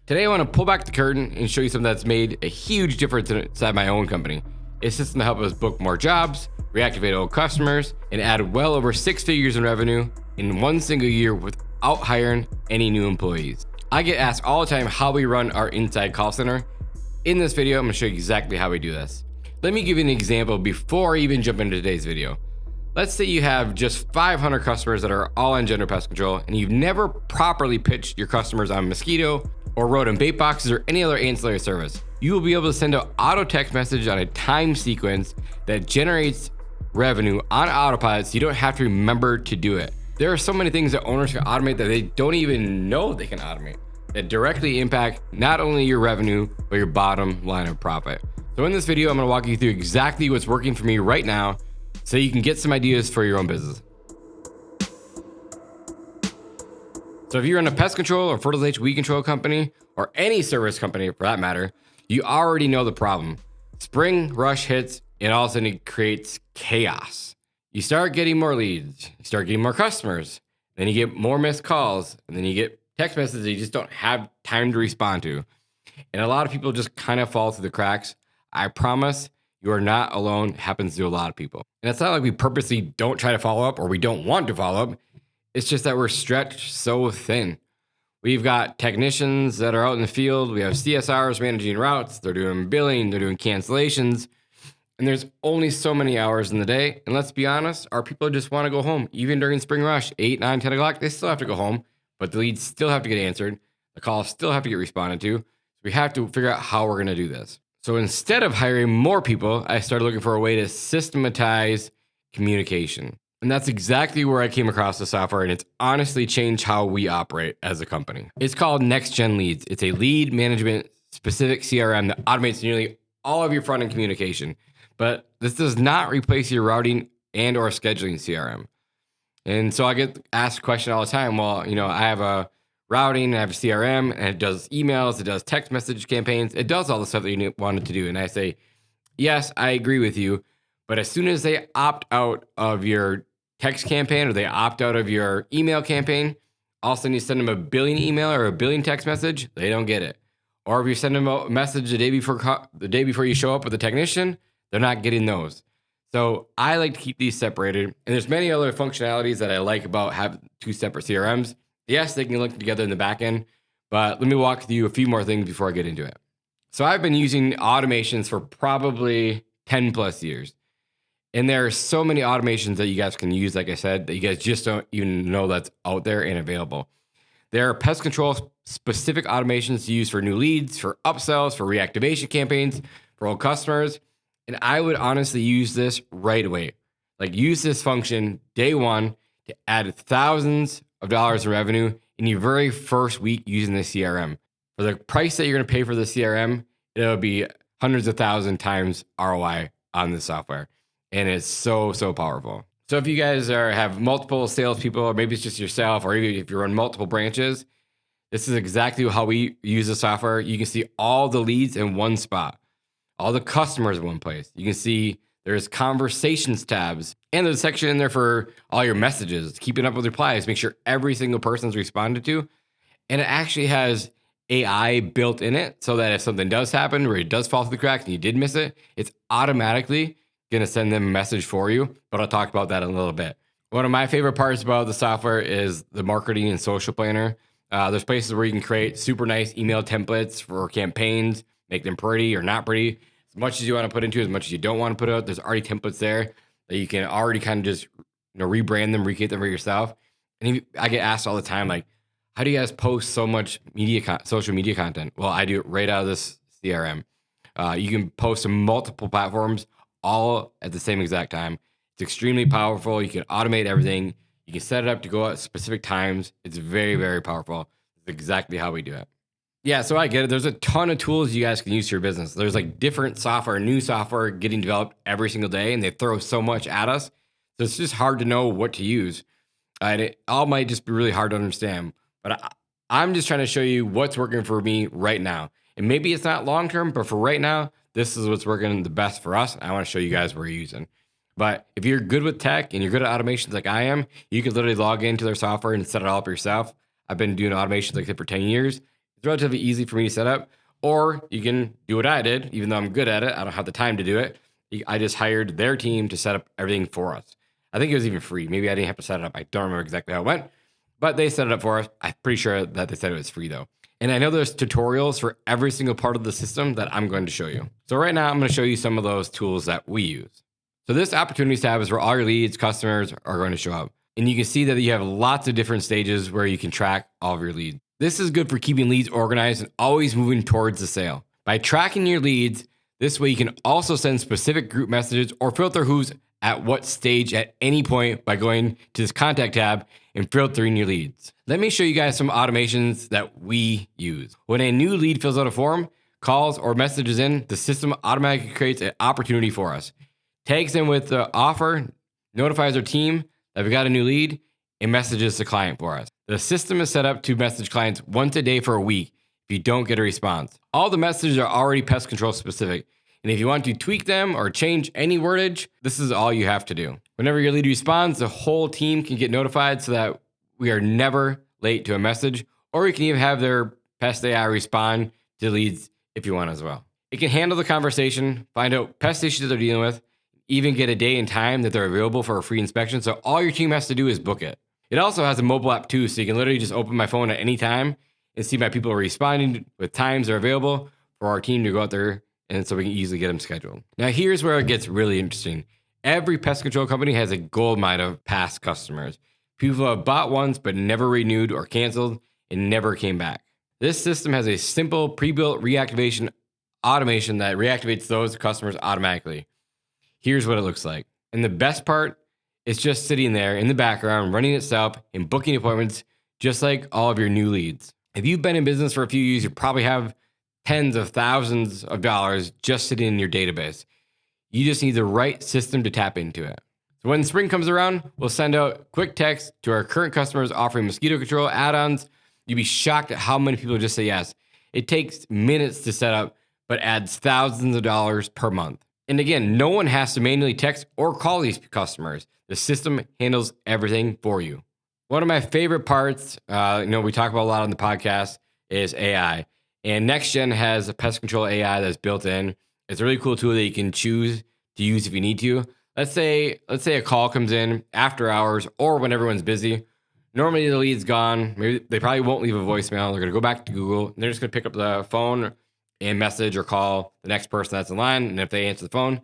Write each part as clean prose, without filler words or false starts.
Today, I want to pull back the curtain and show you something that's made a huge difference inside my own company. It's a system to help us book more jobs, reactivate old customers, and add well over 6 figures in revenue in one single year without hiring any new employees. I get asked all the time how we run our inside call center. In this video, I'm going to show you exactly how we do this. Let me give you an example before I even jump into today's video. Let's say you have just 500 customers that are all on gender pest control, and you've never properly pitched your customers on mosquito or rodent bait boxes or any other ancillary service. You will be able to send an auto text message on a time sequence that generates revenue on autopilot, so you don't have to remember to do it. There are so many things that owners can automate that they don't even know they can automate that directly impact not only your revenue, but your bottom line of profit. So in this video, I'm going to walk you through exactly what's working for me right now so you can get some ideas for your own business. So if you're in a pest control or fertilization weed control company, or any service company for that matter, you already know the problem. Spring rush hits, and all of a sudden it creates chaos. You start getting more leads, you start getting more customers, then you get more missed calls, and then you get text messages that you just don't have time to respond to. And a lot of people just kind of fall through the cracks. I promise you are not alone. It happens to a lot of people. And it's not like we purposely don't try to follow up or we don't want to follow up. It's just that we're stretched so thin. We've got technicians that are out in the field. We have CSRs managing routes. They're doing billing. They're doing cancellations. And there's only so many hours in the day. And let's be honest, our people just want to go home. Even during spring rush, 8, 9, 10 o'clock, they still have to go home. But the leads still have to get answered. The calls still have to get responded to. So we have to figure out how we're going to do this. So instead of hiring more people, I started looking for a way to systematize communication. And that's exactly where I came across the software, and it's honestly changed how we operate as a company. It's called Next Gen Leads. It's a lead management specific CRM that automates nearly all of your front-end communication. But this does not replace your routing and or scheduling CRM. And so I get asked a question all the time. Well, I have a routing, I have a CRM, and it does emails, it does text message campaigns, it does all the stuff that you wanted to do. And I say, yes, I agree with you. But as soon as they opt out of your text campaign or they opt out of your email campaign, all of a sudden you send them a billing email or a billing text message, they don't get it. Or if you send them a message the day before you show up with a technician, they're not getting those. So I like to keep these separated. And there's many other functionalities that I like about having two separate CRMs. Yes, they can link together in the back end, but let me walk through a few more things before I get into it. So I've been using automations for probably 10 plus years. And there are so many automations that you guys can use, like I said, that you guys just don't even know that's out there and available. There are pest control specific automations to use for new leads, for upsells, for reactivation campaigns, for old customers. And I would honestly use this right away. Like use this function day one to add thousands of dollars in revenue in your very first week using the CRM. For the price that you're going to pay for the CRM, it'll be hundreds of thousand times ROI on the software. And it's so powerful. So if you guys have multiple salespeople, or maybe it's just yourself, or even if you run multiple branches, this is exactly how we use the software. You can see all the leads in one spot, all the customers in one place. You can see there's conversations tabs, and there's a section in there for all your messages, keeping up with replies, make sure every single person's responded to. And it actually has AI built in it so that if something does happen or it does fall through the cracks and you did miss it, it's automatically going to send them a message for you. But I'll talk about that in a little bit. One of my favorite parts about the software is the marketing and social planner. There's places where you can create super nice email templates for campaigns, make them pretty or not pretty, as much as you want to put into, as much as you don't want to put out. There's already templates there that you can already kind of just rebrand them, recreate them for yourself. And I get asked all the time, like, how do you guys post so much social media content? Well, I do it right out of this CRM. You can post to multiple platforms all at the same exact time. It's extremely powerful. You can automate everything. You can set it up to go at specific times. It's very powerful. It's exactly how we do it. Yeah, so I get it. There's a ton of tools you guys can use for your business. There's like different software, new software getting developed every single day, and they throw so much at us. So it's just hard to know what to use. And it all might just be really hard to understand. But I'm just trying to show you what's working for me right now. And maybe it's not long-term, but for right now, this is what's working the best for us. I want to show you guys what we're using. But if you're good with tech and you're good at automations like I am, you can literally log into their software and set it all up yourself. I've been doing automations like that for 10 years. It's relatively easy for me to set up, or you can do what I did, even though I'm good at it. I don't have the time to do it. I just hired their team to set up everything for us. I think it was even free. Maybe I didn't have to set it up. I don't remember exactly how it went, but they set it up for us. I'm pretty sure that they said it was free though. And I know there's tutorials for every single part of the system that I'm going to show you. So right now I'm going to show you some of those tools that we use. So this opportunities tab is where all your leads, customers are going to show up. And you can see that you have lots of different stages where you can track all of your leads. This is good for keeping leads organized and always moving towards the sale. By tracking your leads, this way you can also send specific group messages or filter who's at what stage at any point by going to this contact tab and filtering your leads. Let me show you guys some automations that we use. When a new lead fills out a form, calls, or messages in, the system automatically creates an opportunity for us. Tags them with the offer, notifies our team that we got a new lead, and messages the client for us. The system is set up to message clients once a day for a week if you don't get a response. All the messages are already pest control specific, and if you want to tweak them or change any wordage, this is all you have to do. Whenever your lead responds, the whole team can get notified so that we are never late to a message, or you can even have their pest AI respond to leads if you want as well. It can handle the conversation, find out pest issues they're dealing with, even get a day and time that they're available for a free inspection. So all your team has to do is book it. It also has a mobile app too, so you can literally just open my phone at any time and see my people responding with times they're available for our team to go out there, and so we can easily get them scheduled. Now here's where it gets really interesting. Every pest control company has a gold mine of past customers. People who have bought once but never renewed or canceled and never came back. This system has a simple pre-built reactivation automation that reactivates those customers automatically. Here's what it looks like. And the best part, it's just sitting there in the background, running itself and booking appointments, just like all of your new leads. If you've been in business for a few years, you probably have tens of thousands of dollars just sitting in your database. You just need the right system to tap into it. So when spring comes around, we'll send out quick text to our current customers offering mosquito control add-ons. You'd be shocked at how many people just say yes. It takes minutes to set up, but adds thousands of dollars per month. And again, no one has to manually text or call these customers. The system handles everything for you. One of my favorite parts, we talk about a lot on the podcast, is AI. And NextGen has a pest control AI that's built in. It's a really cool tool that you can choose to use if you need to. Let's say a call comes in after hours or when everyone's busy. Normally the lead's gone. Maybe they probably won't leave a voicemail. They're going to go back to Google. And they're just going to pick up the phone and message or call the next person that's in line. And if they answer the phone,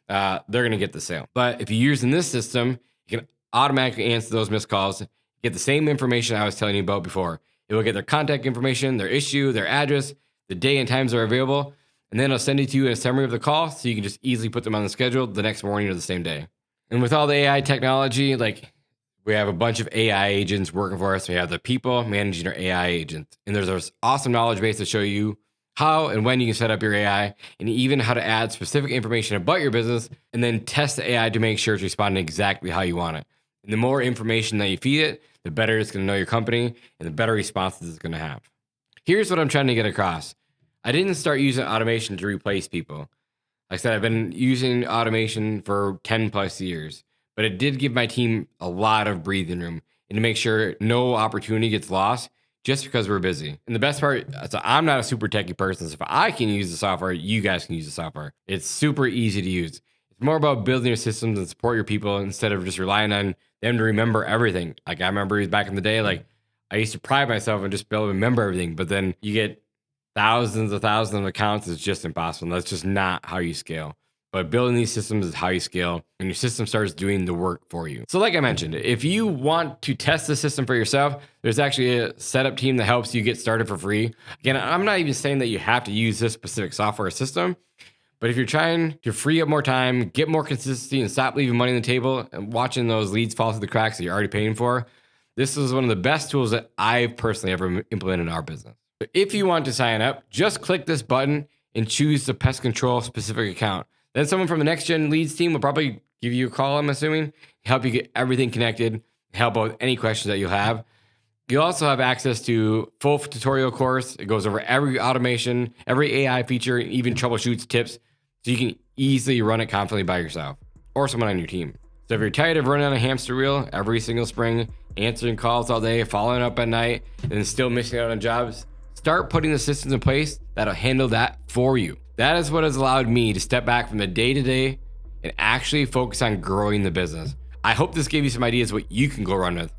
they're going to get the sale. But if you're using this system, you can automatically answer those missed calls, get the same information I was telling you about before. It will get their contact information, their issue, their address, the day and times they're available, and then it'll send it to you in a summary of the call so you can just easily put them on the schedule the next morning or the same day. And with all the AI technology, we have a bunch of AI agents working for us. We have the people managing our AI agents. And there's this awesome knowledge base to show you how and when you can set up your AI, and even how to add specific information about your business, and then test the AI to make sure it's responding exactly how you want it. And the more information that you feed it, the better it's going to know your company and the better responses it's going to have. Here's what I'm trying to get across. I didn't start using automation to replace people. Like I said, I've been using automation for 10 plus years, but it did give my team a lot of breathing room and to make sure no opportunity gets lost just because we're busy. And the best part, so I'm not a super techie person, so if I can use the software, you guys can use the software. It's super easy to use. It's more about building your systems and support your people instead of just relying on them to remember everything. Like I remember back in the day, I used to pride myself on just being able to remember everything, but then you get thousands of accounts. It's just impossible. That's just not how you scale. But building these systems is how you scale, and your system starts doing the work for you. So like I mentioned, if you want to test the system for yourself, there's actually a setup team that helps you get started for free. Again, I'm not even saying that you have to use this specific software or system, but if you're trying to free up more time, get more consistency, and stop leaving money on the table and watching those leads fall through the cracks that you're already paying for, this is one of the best tools that I've personally ever implemented in our business. But if you want to sign up, just click this button and choose the pest control specific account. Then someone from the NextGen leads team will probably give you a call, I'm assuming, help you get everything connected, help out with any questions that you'll have. You'll also have access to full tutorial course. It goes over every automation, every AI feature, and even troubleshoots tips, so you can easily run it confidently by yourself or someone on your team. So if you're tired of running on a hamster wheel every single spring, answering calls all day, following up at night, and then still missing out on jobs, Start putting the systems in place that'll handle that for you. That is what has allowed me to step back from the day-to-day and actually focus on growing the business. I hope this gave you some ideas what you can go run with.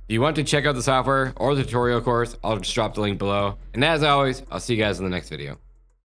If you want to check out the software or the tutorial course, I'll just drop the link below. And as always, I'll see you guys in the next video.